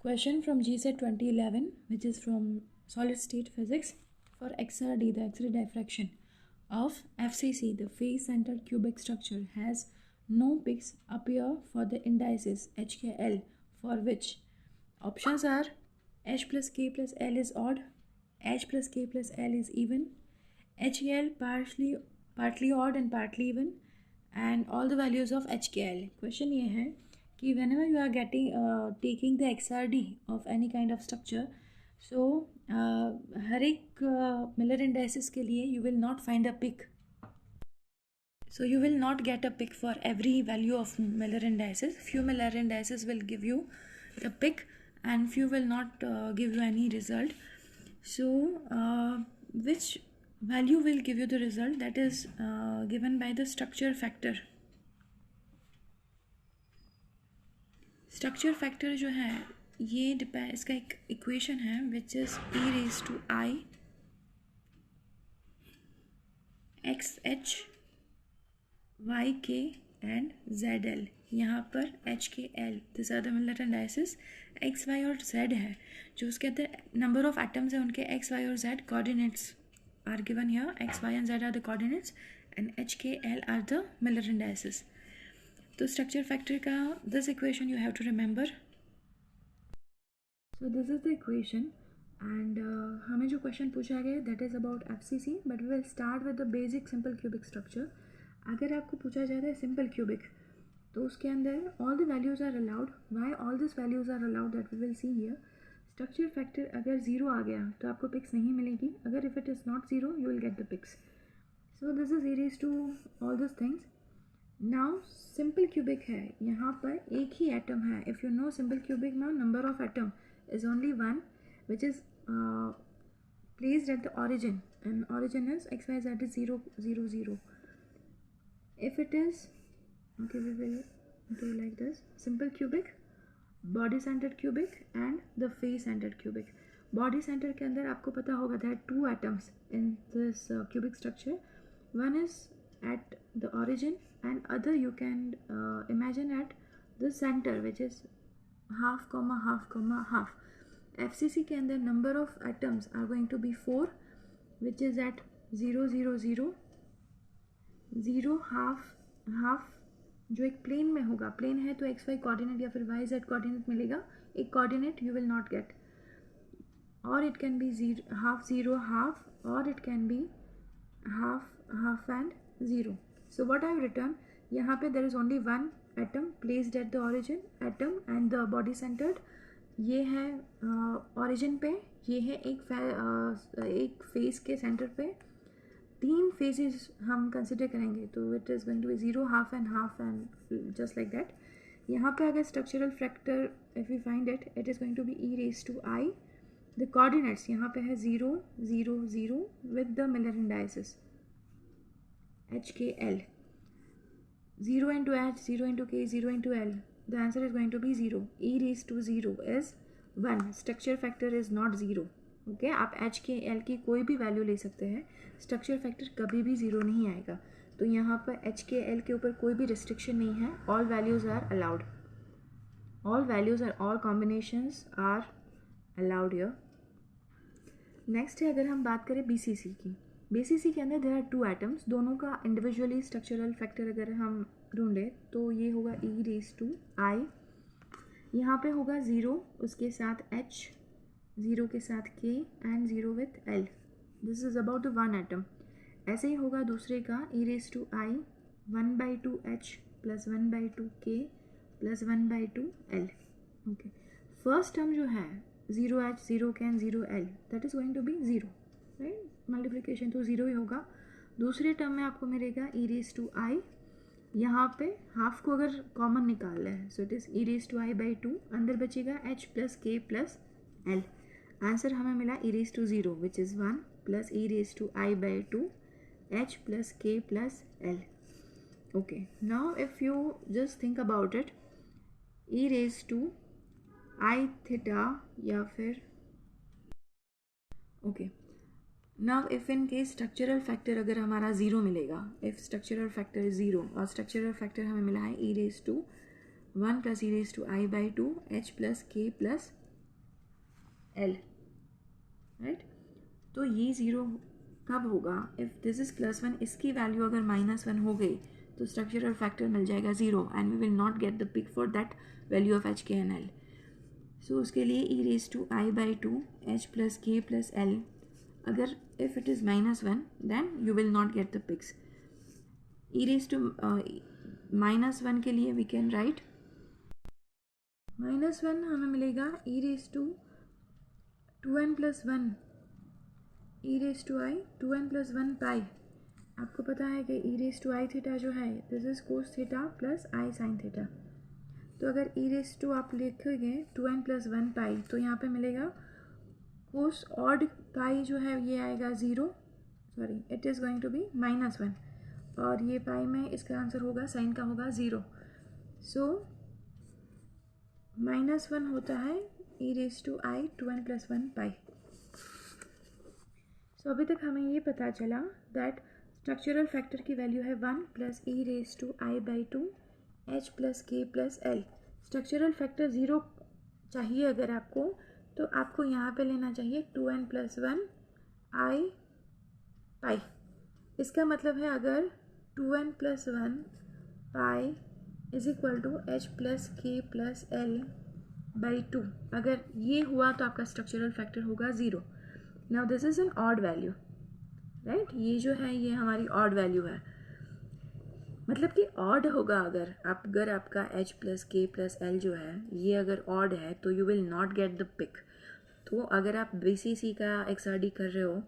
Question from GSET 2011, which is from solid state physics. For XRD, the X-ray diffraction of FCC, the face-centered cubic structure has no peaks appear for the indices HKL, for which options are H plus K plus L is odd, H plus K plus L is even, HKL partly odd and partly even, and all the values of HKL. Question ये है कि whenever you are taking the XRD of any kind of structure, so हर एक Miller indices के लिए you will not find a peak. So you will not get a peak for every value of Miller indices. Few Miller indices will give you the peak and few will not give you any result. So which value will give you the result? That is given by the structure factor. Structure factor जो है ये depend, इसका एक equation है which is e raised to I x h y k and z l. यहाँ पर h k l this are the Miller indices. x y और z है जो उसके अंदर नंबर ऑफ एटम्स है, उनके x y और z coordinates are given here. x y and z are the coordinates and h k l are the Miller indices. तो structure factor का this equation you have to remember. So this is the equation and हमें जो question पूछा गया that is about FCC, but we will start with the basic simple cubic structure. अगर आपको पूछा जाता है सिंपल क्यूबिक तो उसके अंदर all the values are allowed. Why all this values are allowed that we will see here. Structure factor अगर zero आ गया तो आपको पिक्स नहीं मिलेगी. अगर if it is not zero you will get the peaks. So this is e raised to all this things. Now simple cubic है, यहाँ पर एक ही एटम है. If you know simple cubic में number of atom is only one which is placed at the origin and origin is x y z is 0 0 0. If it is okay, we will do like this: simple cubic, body centered cubic and the face centered cubic. Body center के अंदर आपको पता होगा there are two atoms in this cubic structure. One is at the origin and other you can imagine at the center which is half comma half comma half. FCC के अंदर number of atoms are going to be 4 which is at 0 0 0 0 half जो एक plane में होगा. Plane है तो x Y coordinate या फिर वाई जेड कोऑर्डिनेट मिलेगा. एक coordinate you will not get. और it can be zero half और it can be half and zero. So what I have written, यहाँ पे there is only one atom placed at the origin atom and the body centred. ये है origin पे, ये है एक face के सेंटर पे. तीन फेजेस हम कंसिडर करेंगे तो it is going to be zero half and just like that. यहाँ पे अगर structural factor if you find it is going to be e raised to I. The coordinates यहाँ पे है 0 0 0 with the Miller indices HKL. 0 into H, 0 into K, 0 into L. The answer is going to be 0. e raised to 0 is 1. Structure factor is not 0. Okay आप HKL की कोई भी value ले सकते हैं. स्ट्रक्चर फैक्टर कभी भी ज़ीरो नहीं आएगा. तो यहाँ पर HKL के ऊपर कोई भी रिस्ट्रिक्शन नहीं है. All values are allowed. All values are all combinations are allowed here. Next है अगर हम बात करें BCC की. BCC के अंदर देयर आर टू एटम्स. दोनों का इंडिविजुअली स्ट्रक्चरल फैक्टर अगर हम ढूंढें तो ये होगा e raised to I. यहाँ पे होगा 0 उसके साथ H, 0 के साथ K and 0 with L. This is about the one atom. ऐसे ही होगा दूसरे का e raised to I 1/2 H plus 1/2 K plus 1/2 L. Okay first term जो है 0 H 0 K and 0 L that is going to be 0, right. Multiplication तो 0 ही होगा. दूसरे term में आपको मिलेगा e raised to I. यहाँ पे हाफ को अगर कॉमन निकालना है so it is e raised to I/2. अंदर बचेगा H plus K plus L. Answer हमें मिला e raised to 0 which is 1 plus e raised to I/2 H plus K plus L. Okay now if you just think about it, e raised to I theta या फिर okay now if in case structural factor अगर हमारा 0 मिलेगा, if structural factor is 0 और structural factor हमें मिला है e raised to 1 plus e raised to I/2 H plus K plus L, right. तो ये 0 कब होगा? इफ़ दिस इज़ +1, इसकी वैल्यू अगर -1 हो गई तो स्ट्रक्चरल फैक्टर मिल जाएगा 0 and we will not get the peak for that value of HKNL. So उसके लिए e⁻² H + K + L, अगर if it is -1 then you will not get the peaks. -1 के लिए वी कैन राइट -1 हमें मिलेगा e⁻²n + 1 e⁻i 2n + 1 पाई. आपको पता है कि e⁻i θ जो है this is cos θ + i sin θ. तो अगर आप लिखोगे 2n + 1 पाई तो यहाँ पे मिलेगा cos ऑड पाई जो है ये आएगा 0, sorry it is going to be -1, और ये पाई में इसका आंसर होगा साइन का होगा 0. सो -1 होता है e⁻i 2n + 1 पाई. सो अभी तक हमें ये पता चला दैट स्ट्रक्चरल फैक्टर की वैल्यू है 1 + e⁻i/2 H + K + L. Structural factor 0 चाहिए अगर आपको, तो आपको यहाँ पे लेना चाहिए 2n + 1 i पाई. इसका मतलब है अगर 2n + 1 पाई = H + K + L/2, अगर ये हुआ तो आपका स्ट्रक्चरल फैक्टर होगा 0. Now this is an odd value, right. ये जो है ये हमारी ऑड वैल्यू है, मतलब कि ऑड होगा. अगर आपका H + K + L जो है ये अगर ऑड है तो you will not get the peak. तो अगर आप BCC का XRD कर रहे हो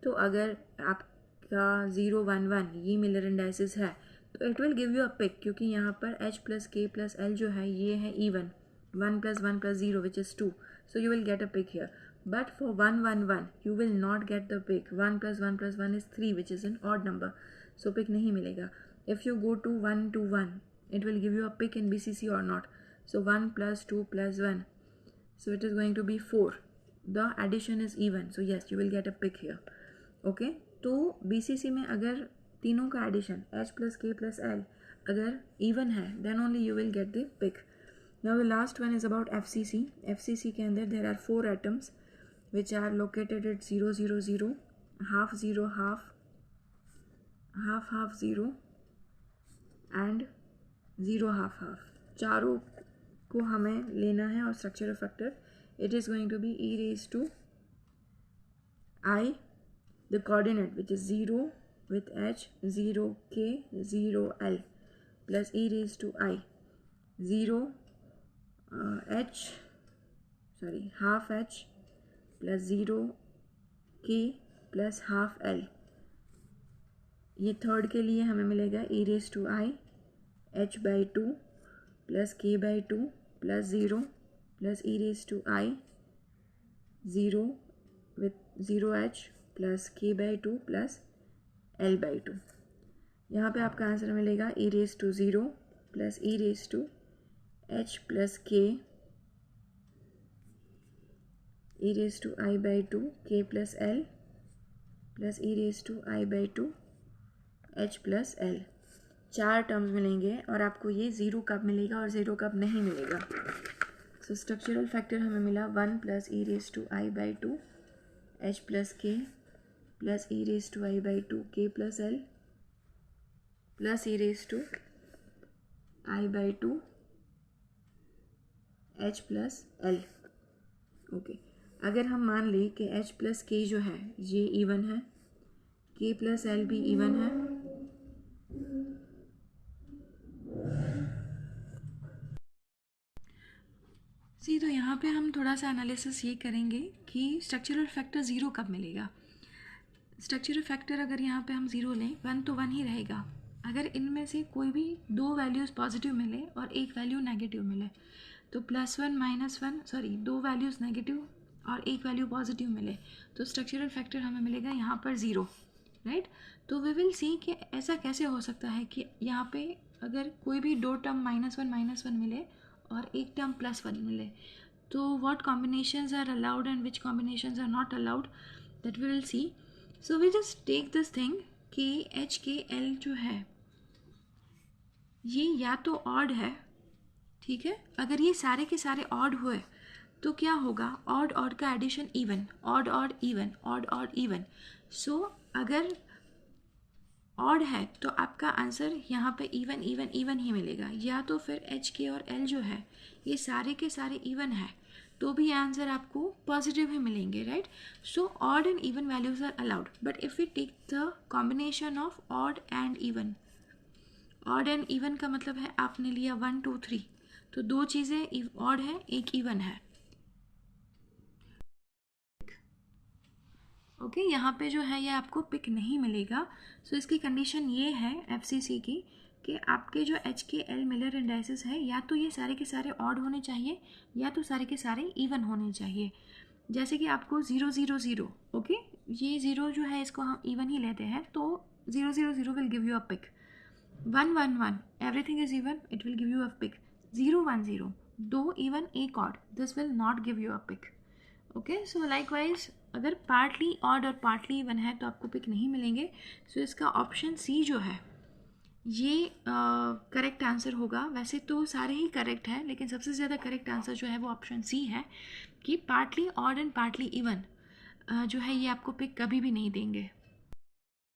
तो अगर आपका 0 1 1 ये मिलर इंडाइसिस है तो it will give you a peak, क्योंकि यहाँ पर H + K + L जो है ये है even 1 + 1 + 0 which is 2, so you will get a pick here. But for 1 1 1 you will not get the pick. 1 + 1 + 1 is 3 which is an odd number, so pick नहीं मिलेगा. If you go to 1 to 1 it will give you a pick in BCC or not. So 1 + 2 + 1, so it is going to be 4. The addition is even, so yes you will get a pick here. Okay, तो BCC में अगर तीनों का addition H + K + L अगर even है then only you will get the pick. Now the last one is about FCC. FCC के अंदर there are 4 atoms which are located at 0 0 0, half 0 half, half half 0 and 0 half half. चारों को हमें लेना है और structural factor it is going to be e⁻i, the coordinate which is 0 with H, 0 K, 0 L plus e⁻i 0 half H plus 0 K plus half L. ये third के लिए हमें मिलेगा e⁻i H/2 plus K/2 plus 0 plus e⁻i 0 with 0H plus K/2 plus L/2. यहाँ पे आपका answer मिलेगा e⁻0 plus e⁻h plus K e⁻i/2 K plus L plus e⁻i/2 H plus L. 4 terms मिलेंगे और आपको ये 0 कब मिलेगा और 0 कब नहीं मिलेगा. सो स्ट्रक्चरल फैक्टर हमें मिला 1 plus e⁻i/2 H plus K plus e⁻i/2 K plus L plus e⁻i/2 H plus L. Okay, अगर हम मान लें कि H plus K जो है ये इवन है, K plus L भी इवन है, तो यहाँ पे हम थोड़ा सा एनालिसिस ये करेंगे कि स्ट्रक्चरल फैक्टर 0 कब मिलेगा. स्ट्रक्चरल फैक्टर अगर यहाँ पे हम 0 लें 1 तो 1 ही रहेगा. अगर इनमें से कोई भी 2 वैल्यूज़ पॉजिटिव मिले और एक वैल्यू नेगेटिव मिले तो +1 -1 2 वैल्यूज़ नेगेटिव और एक वैल्यू पॉजिटिव मिले तो स्ट्रक्चरल फैक्टर हमें मिलेगा यहाँ पर 0, राइट. तो वी विल सी कि ऐसा कैसे हो सकता है कि यहाँ पे अगर कोई भी 2 टर्म -1 मिले और एक टर्म +1 मिले तो what combinations are allowed and which combinations are not allowed, that we will see. So we just take this thing कि HKL जो है ये या तो ऑड है, ठीक है. अगर ये सारे के सारे ऑड हुए तो क्या होगा, ऑड ऑड का addition even, odd odd even, odd odd even. So अगर ऑड है तो आपका आंसर यहाँ पे इवन इवन इवन ही मिलेगा, या तो फिर एच के और एल जो है ये सारे के सारे इवन है तो भी आंसर आपको पॉजिटिव ही मिलेंगे, right. So odd and even values are allowed, but if we take the combination of odd and even, odd and even का मतलब है आपने लिया 1 2 3, तो दो चीज़ें ऑड है एक इवन है। ओके यहाँ पे जो है ये आपको पिक नहीं मिलेगा। सो इसकी कंडीशन ये है एफसीसी की कि आपके जो एच के एल मिलर इंडाइसेस है या तो ये सारे के सारे ऑड होने चाहिए या तो सारे के सारे इवन होने चाहिए। जैसे कि आपको 0 0 0, ओके ये 0 जो है इसको हम इवन ही लेते हैं, तो 0 0 0 will give you a peak. 1 1 1 everything is even, it will give you a peak. 0 1 0 दो इवन एक odd, this will not give you a peak. Okay so likewise अगर पार्टली ऑड और पार्टली इवन है तो आपको पिक नहीं मिलेंगे। सो इसका ऑप्शन सी जो है ये करेक्ट आंसर होगा। वैसे तो सारे ही करेक्ट हैं लेकिन सबसे ज़्यादा करेक्ट आंसर जो है वो ऑप्शन सी है कि partly odd and partly even जो है ये आपको पिक कभी भी नहीं देंगे।